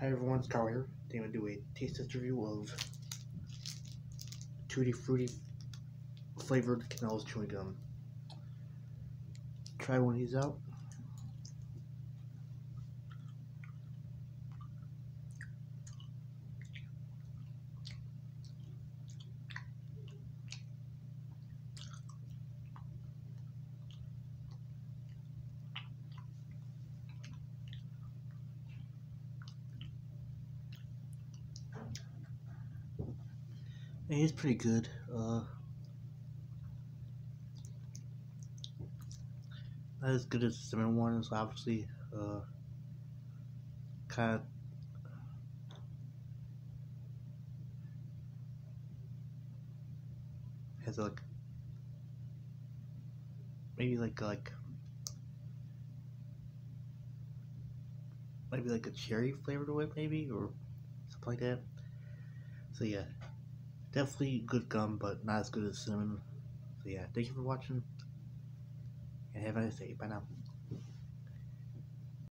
Hi everyone, it's Carl here. Today I'm going to do a taste test review of Tutti Frutti flavored Canel chewing gum. Try one of these out. And it's pretty good. Not as good as the cinnamon ones, obviously. Kind of has maybe a cherry flavor to it, maybe, or something like that. So yeah, definitely good gum, but not as good as cinnamon. So yeah, thank you for watching, and have a nice day. Bye now.